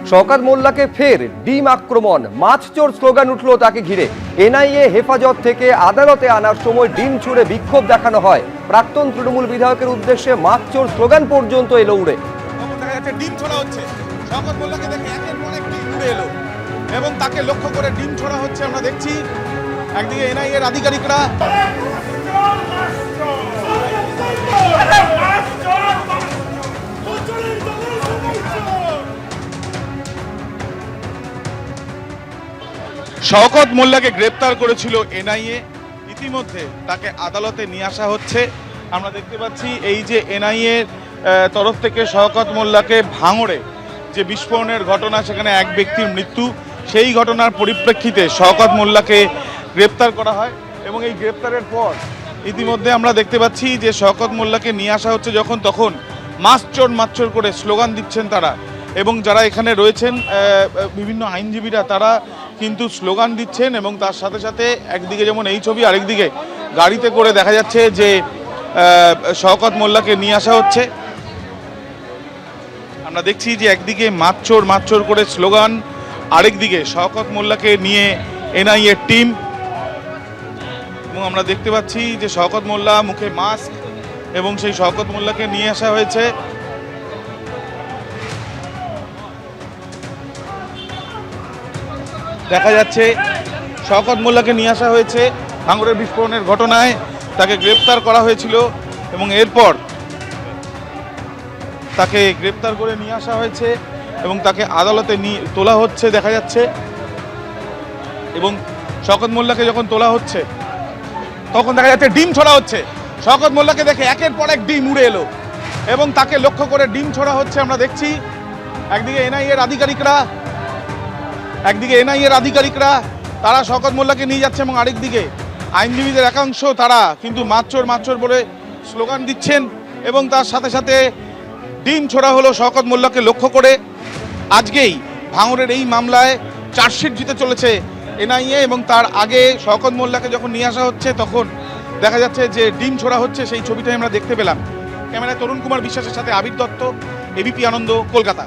শওকত মোল্লাকে ফের ডিম আক্রমণ, মাছ চোর স্লোগান উঠল তাকে ঘিরে। এনআইএ হেফাজত থেকে আদালতে আনার সময় ডিম ছুঁড়ে বিক্ষোভ দেখানো হয়। প্রাক্তন তৃণমূল বিধায়কের উদ্দেশ্যে মাছ চোর স্লোগান পর্যন্ত এলো উড়ে। ডিম ছোড়া হচ্ছে, শওকত মোল্লাকে দেখে একের পর এক ডিম উড়ে এলো এবং তাকে লক্ষ্য করে ডিম ছোড়া হচ্ছে। আমরা দেখছি একদিকে এনআইএর আধিকারিকরা শওকত মোল্লাকে গ্রেপ্তার করেছিল এনআইএ, ইতিমধ্যে তাকে আদালতে নিয়ে আসা হচ্ছে। আমরা দেখতে পাচ্ছি এই যে এনআইএ তরফ থেকে শওকত মোল্লাকে ভাঙড়ে যে বিস্ফোরণের ঘটনা, সেখানে এক ব্যক্তির মৃত্যু, সেই ঘটনার পরিপ্রেক্ষিতে শওকত মোল্লাকে গ্রেপ্তার করা হয় এবং এই গ্রেপ্তারের পর ইতিমধ্যে আমরা দেখতে পাচ্ছি যে শওকত মোল্লাকে নিয়ে আসা হচ্ছে যখন, তখন মাছ চোর করে স্লোগান দিচ্ছেন তারা। এবং যারা এখানে রয়েছেন বিভিন্ন আইনজীবীরা, তারা কিন্তু স্লোগান দিচ্ছেন এবং তার সাথে সাথে একদিকে যেমন এই ছবি, আরেকদিকে গাড়িতে করে দেখা যাচ্ছে যে শওকত মোল্লাকে নিয়ে আসা হচ্ছে। আমরা দেখছি যে একদিকে মাছ চোর করে স্লোগান, আরেকদিকে শওকত মোল্লাকে নিয়ে এনআইএ টিম। এবং আমরা দেখতে পাচ্ছি যে শওকত মোল্লা মুখে মাস্ক এবং সেই শওকত মোল্লাকে নিয়ে আসা হয়েছে। দেখা যাচ্ছে শওকত মোল্লাকে নিয়ে আসা হয়েছে ভাঙড়ের বিস্ফোরণের ঘটনায়, তাকে গ্রেপ্তার করা হয়েছিল এবং এরপর তাকে গ্রেপ্তার করে নিয়ে আসা হয়েছে এবং তাকে আদালতে নিয়ে তোলা হচ্ছে দেখা যাচ্ছে। এবং শওকত মোল্লাকে যখন তোলা হচ্ছে তখন দেখা যাচ্ছে ডিম ছোড়া হচ্ছে। শওকত মোল্লাকে দেখে একের পর এক ডিম উড়ে এলো এবং তাকে লক্ষ্য করে ডিম ছোড়া হচ্ছে। আমরা দেখছি একদিকে এনআইএর আধিকারিকরা তারা শওকত মোল্লাকে নিয়ে যাচ্ছে এবং আরেকদিকে আইনজীবীদের একাংশ তারা কিন্তু মাছ চোর বলে স্লোগান দিচ্ছেন এবং তার সাথে সাথে ডিম ছোড়া হলো শওকত মোল্লাকে লক্ষ্য করে। আজকেই ভাঙড়ের এই মামলায় চার্জশিট দিতে চলেছে এনআইএ এবং তার আগে শওকত মোল্লাকে যখন নিয়ে আসা হচ্ছে তখন দেখা যাচ্ছে যে ডিম ছোড়া হচ্ছে, সেই ছবিটাই আমরা দেখতে পেলাম। ক্যামেরায় তরুণ কুমার বিশ্বাসের সাথে আবির দত্ত, এবিপি আনন্দ, কলকাতা।